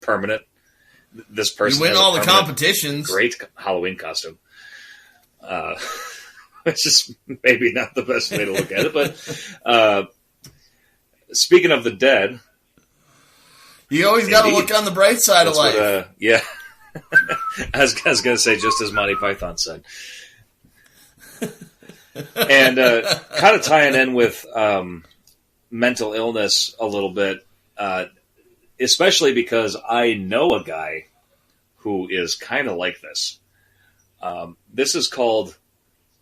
permanent. This person you win all the competitions. Great Halloween costume. It's just maybe not the best way to look at it, but speaking of the dead, you always got to look on the bright side of life. Yeah, I was going to say, just as Monty Python said, and kind of tying in with mental illness a little bit, especially because I know a guy who is kind of like this. This is called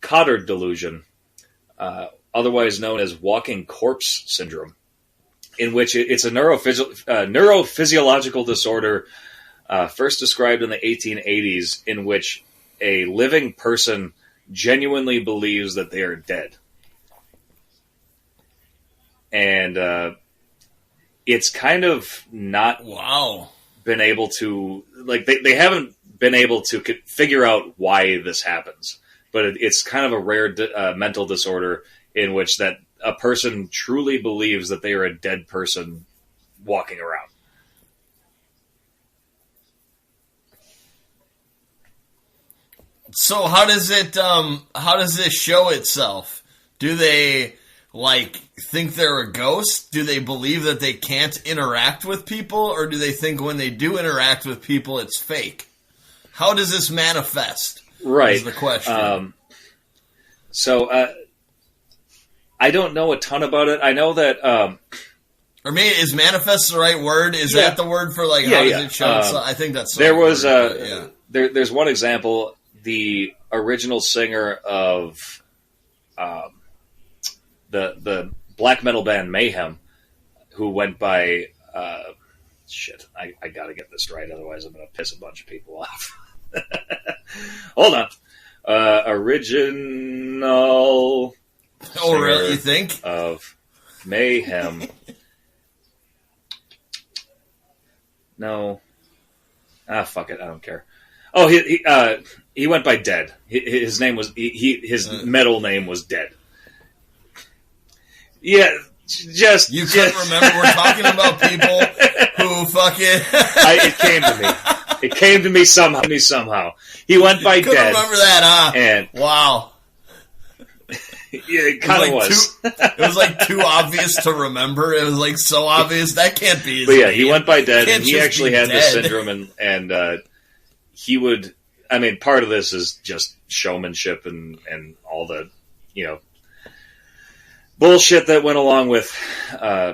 Cotard delusion, otherwise known as walking corpse syndrome, in which it's a neurophysiological disorder first described in the 1880s, in which a living person genuinely believes that they are dead. And it's kind of not been able to, like, they haven't been able to figure out why this happens. But it's kind of a rare mental disorder in which that a person truly believes that they are a dead person walking around. So how does this show itself? Do they think they're a ghost? Do they believe that they can't interact with people, or do they think when they do interact with people it's fake? How does this manifest? Right. Is the question. So I don't know a ton about it. I know that... or maybe, is manifest the right word? Is that the word for, how does it show? I think that's... There was... There's one example. The original singer of the black metal band Mayhem, who went by... I gotta get this right, otherwise I'm gonna piss a bunch of people off. Hold on. Original really? You think? Of Mayhem. No. Fuck it. I don't care. Oh, he went by Dead. His name was his metal name was Dead. Yeah, you couldn't remember. We're talking about people who fucking. It came to me. It came to me somehow. He went by Dead. Couldn't remember that, huh? And wow. Yeah, it kind of was. It was too obvious to remember. It was so obvious that can't be his name. He went by Dead, and he actually had this syndrome, and he would. I mean, part of this is just showmanship and all the bullshit that went along with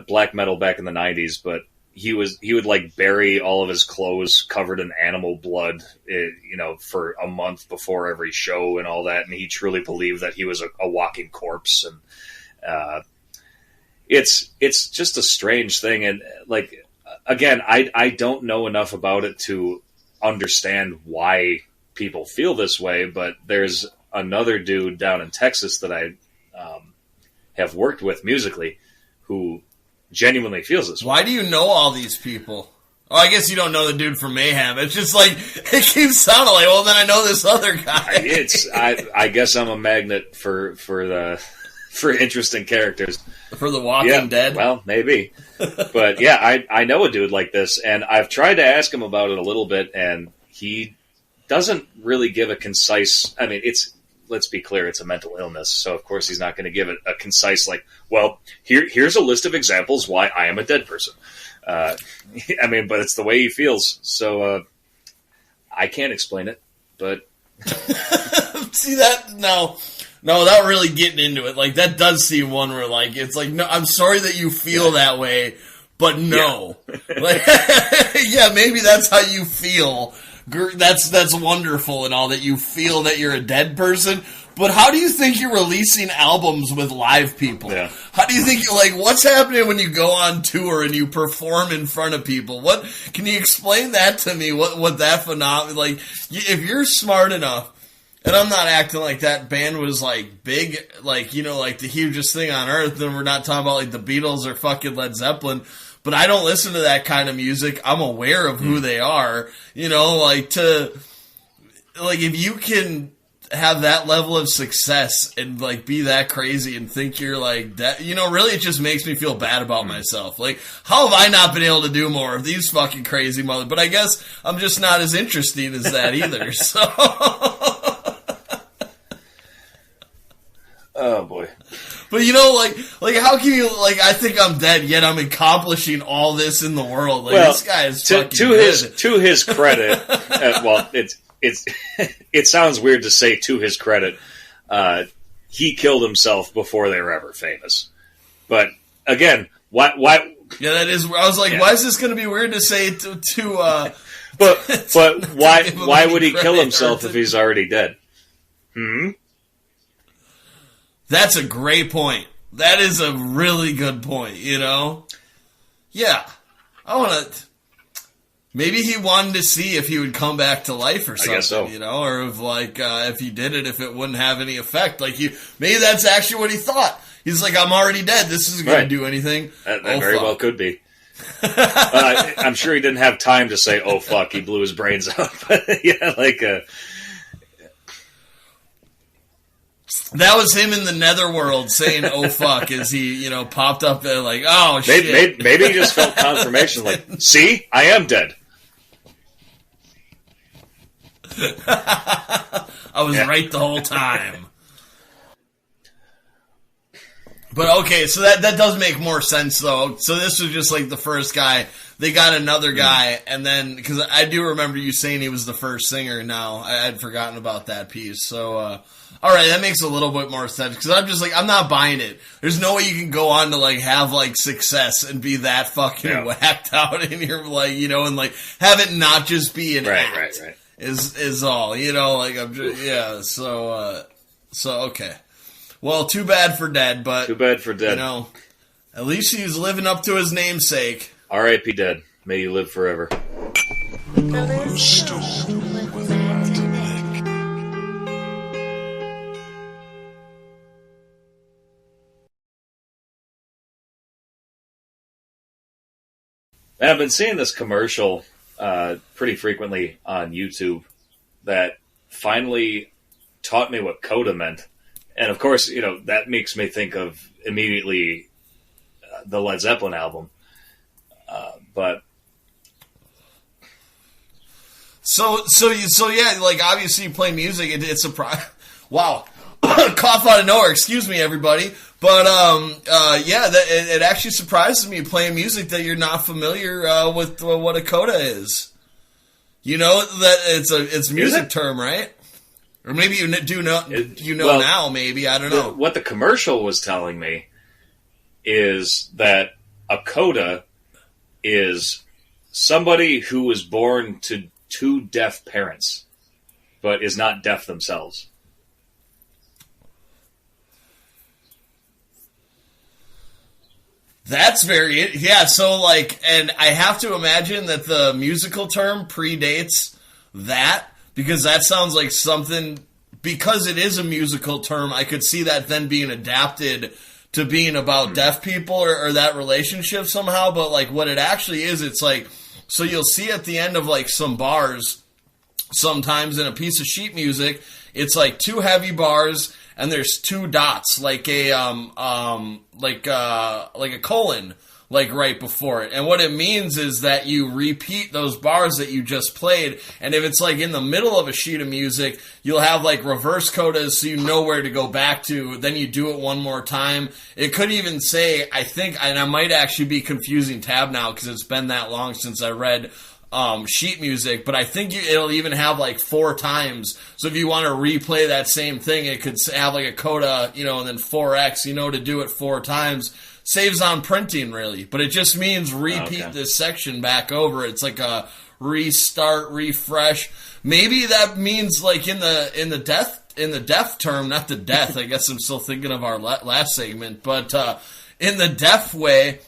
black metal back in the 90s, but he would bury all of his clothes covered in animal blood, for a month before every show and all that. And he truly believed that he was a walking corpse. And, it's just a strange thing. And again, I don't know enough about it to understand why people feel this way, but there's another dude down in Texas that I, have worked with musically who genuinely feels this way. Why do you know all these people? Oh, I guess you don't know the dude from Mayhem. It's just it keeps sounding like, well, then I know this other guy. I guess I'm a magnet for interesting characters. For the Walking Dead? Well, maybe. But yeah, I know a dude like this, and I've tried to ask him about it a little bit, and he doesn't really give a concise... I mean, let's be clear, it's a mental illness, so of course he's not going to give it a concise, here's a list of examples why I am a dead person. I mean, but it's the way he feels, so I can't explain it, but... See that? No, without really getting into it, that does seem one where, no, I'm sorry that you feel that way, but no. Yeah, maybe that's how you feel. That's wonderful and all, that you feel that you're a dead person, but how do you think you're releasing albums with live people? Yeah. How do you think what's happening when you go on tour and you perform in front of people? What can you explain that to me? What that phenomenon, if you're smart enough, and I'm not acting like that band was big, the hugest thing on earth, and we're not talking about the Beatles or fucking Led Zeppelin. But I don't listen to that kind of music. I'm aware of who they are. If you can have that level of success and like be that crazy and think you're like that. You know, really, it just makes me feel bad about myself. Like, how have I not been able to do more of these fucking crazy mother? But I guess I'm just not as interesting as that either. So, oh boy. But you know, like how can you like? I think I'm dead, yet I'm accomplishing all this in the world. Like, this guy is fucking good. To his credit. Well, it sounds weird to say to his credit. He killed himself before they were ever famous. But again, why? Yeah, that is. I was like, why is this going to be weird to say to But why would he kill himself if he's already dead? That's a great point. That is a really good point, you know? Yeah. I want to... Maybe he wanted to see if he would come back to life or something, I guess so. You know? Or if, like, if he did it, if it wouldn't have any effect. Like, maybe that's actually what he thought. He's like, I'm already dead. This isn't going to do anything. That very well could be. I'm sure he didn't have time to say, oh, fuck, he blew his brains out. But, yeah, like... That was him in the netherworld saying, oh, fuck, as he, you know, popped up there like, oh, shit. Maybe he just felt confirmation like, see, I am dead. I was right the whole time. But, okay, so that does make more sense, though. So this was just, like, the first guy. They got another guy, and then, because I do remember you saying he was the first singer now. I had forgotten about that piece. So, all right, that makes a little bit more sense, because I'm just like, I'm not buying it. There's no way you can go on to, like, have, like, success and be that fucking whacked out in your, like, you know, and, like, have it not just be an act. Right. Is all, you know, like, I'm just, so, okay. Well, too bad for Dead, but... Too bad for Dead. You know, at least he's living up to his namesake. R.I.P. Dead. May you live forever. Stool with Banter. And I've been seeing this commercial pretty frequently on YouTube that finally taught me what coda meant. And of course, you know, that makes me think of immediately the Led Zeppelin album. But so yeah, like obviously you play music. It's a wow, cough out of nowhere. Excuse me, everybody. But yeah, it actually surprises me playing music that you're not familiar with what a coda is. You know that it's a music term, right? Or maybe you do know. Well, now. Maybe I don't know. What the commercial was telling me is that a coda is somebody who was born to two deaf parents, but is not deaf themselves. That's very, yeah, so like, and I have to imagine that the musical term predates that, because that sounds like something, because it is a musical term, I could see that then being adapted to being about deaf people or that relationship somehow, but like what it actually is, it's like, so you'll see at the end of like some bars, sometimes in a piece of sheet music, it's like two heavy bars, and there's two dots, like a colon, like right before it. And what it means is that you repeat those bars that you just played. And if it's like in the middle of a sheet of music, you'll have like reverse codas, so you know where to go back to. Then you do it one more time. It could even say, I think, and I might actually be confusing tab now because it's been that long since I read sheet music, but I think it'll even have like 4 times. So if you want to replay that same thing, it could have like a coda, you know, and then 4x, you know, to do it 4 times. Saves on printing, really, but it just means repeat this section back over. It's like a restart, refresh. Maybe that means like in the deaf term, not the death. I guess I'm still thinking of our last segment, but in the deaf way.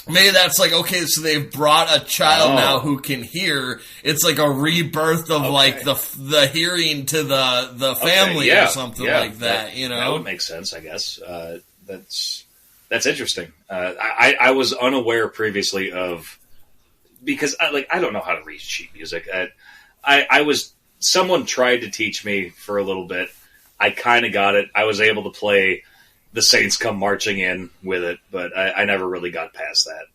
Maybe that's like, okay, so they've brought a child now who can hear. It's like a rebirth of like the hearing to the family or something like that, you know? That would make sense, I guess. That's interesting. I was unaware previously of, because I don't know how to read sheet music. I was someone tried to teach me for a little bit. I kind of got it. I was able to play The Saints Come Marching In with it, but I never really got past that.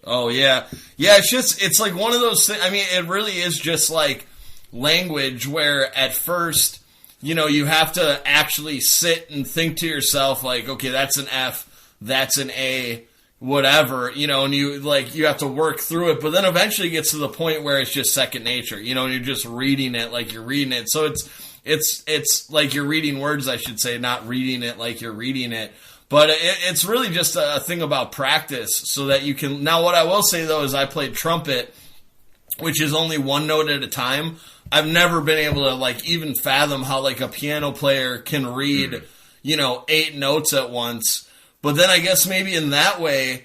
Oh, yeah. Yeah, it's like one of those things. I mean, it really is just like language where at first, you have to actually sit and think to yourself, like, okay, that's an F, that's an A, whatever, and you have to work through it, but then eventually it gets to the point where it's just second nature, and you're just reading it like you're reading it. So it's like you're reading words, I should say, not reading it like you're reading it. But it's really just a thing about practice so that you can... Now, what I will say, though, is I played trumpet, which is only one note at a time. I've never been able to, even fathom how, a piano player can read, 8 notes at once. But then I guess maybe in that way,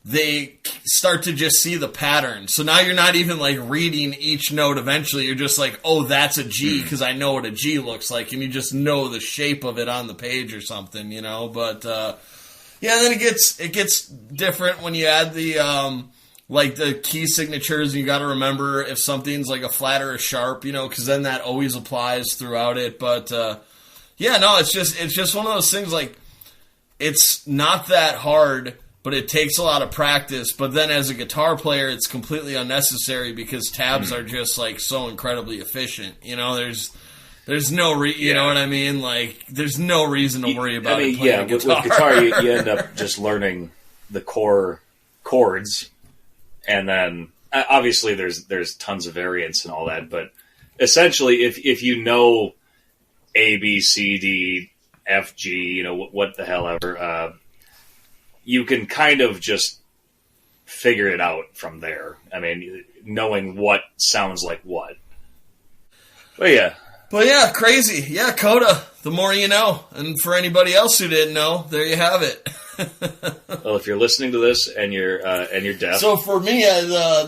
they start to just see the pattern. So now you're not even, reading each note eventually. You're just like, oh, that's a G, because I know what a G looks like. And you just know the shape of it on the page or something, But, then it gets different when you add the, the key signatures. And you got to remember if something's, a flat or a sharp, because then that always applies throughout it. But, it's just one of those things, it's not that hard, but it takes a lot of practice. But then as a guitar player, it's completely unnecessary because tabs are just so incredibly efficient. There's no you know what I mean? There's no reason to worry about it playing guitar. With guitar, you end up just learning the core chords, and then obviously there's tons of variants and all that. But essentially, if you know A, B, C, D, F, G, what the hell ever, you can kind of just figure it out from there. I mean, knowing what sounds like what. But yeah, crazy. Yeah, Coda, the more you know. And for anybody else who didn't know, there you have it. Well, if you're listening to this and you're deaf. So for me,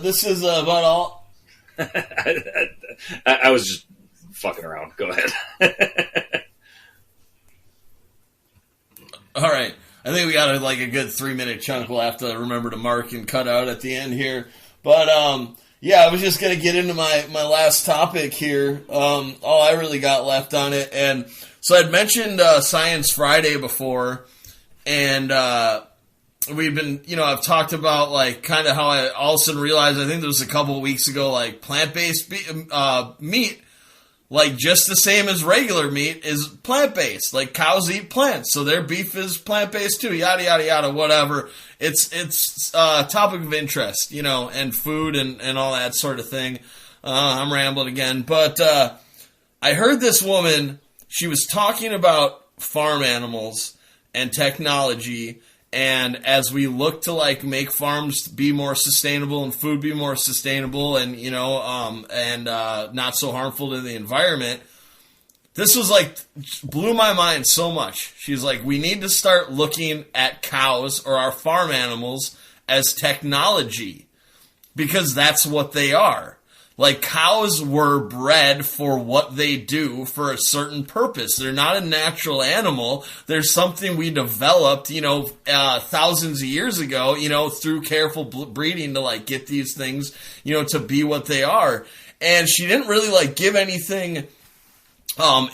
this is about all. I was just fucking around. Go ahead. All right. I think we got a good 3-minute chunk we'll have to remember to mark and cut out at the end here. But, I was just going to get into my last topic here. All I really got left on it. And so I'd mentioned Science Friday before. And we've been, I've talked about, kind of how I all of a sudden realized, I think it was a couple of weeks ago, plant-based meat, just the same as regular meat, is plant-based. Cows eat plants, so their beef is plant-based too, yada, yada, yada, whatever. It's a topic of interest, and food and all that sort of thing. I'm rambling again. But I heard this woman, she was talking about farm animals and technology, and as we look to make farms be more sustainable and food be more sustainable and not so harmful to the environment, this was blew my mind so much. She's like, we need to start looking at cows or our farm animals as technology because that's what they are. Cows were bred for what they do for a certain purpose. They're not a natural animal. They're something we developed, thousands of years ago, through careful breeding to get these things, to be what they are. And she didn't really give anything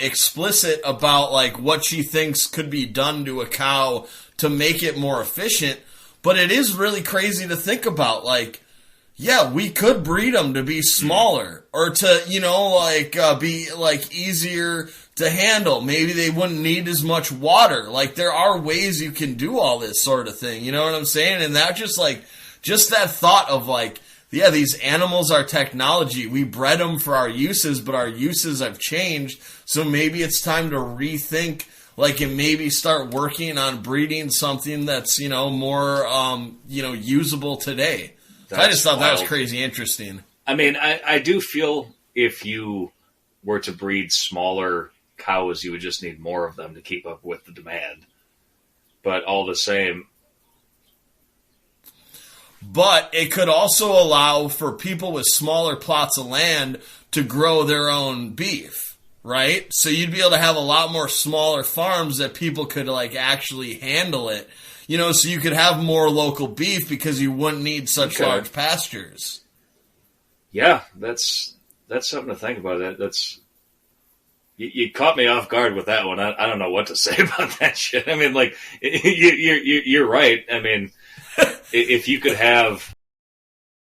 explicit about what she thinks could be done to a cow to make it more efficient. But it is really crazy to think about, yeah, we could breed them to be smaller or to, be easier to handle. Maybe they wouldn't need as much water. There are ways you can do all this sort of thing. You know what I'm saying? And that just that thought of yeah, these animals are technology. We bred them for our uses, but our uses have changed. So maybe it's time to rethink, and maybe start working on breeding something that's, more, usable today. I just thought that was crazy interesting. I mean, I do feel if you were to breed smaller cows, you would just need more of them to keep up with the demand. But all the same... But it could also allow for people with smaller plots of land to grow their own beef, right? So you'd be able to have a lot more smaller farms that people could actually handle it. So you could have more local beef because you wouldn't need such large pastures. Yeah, that's something to think about. That's you caught me off guard with that one. I don't know what to say about that shit. I mean, like you're right. I mean, if you could have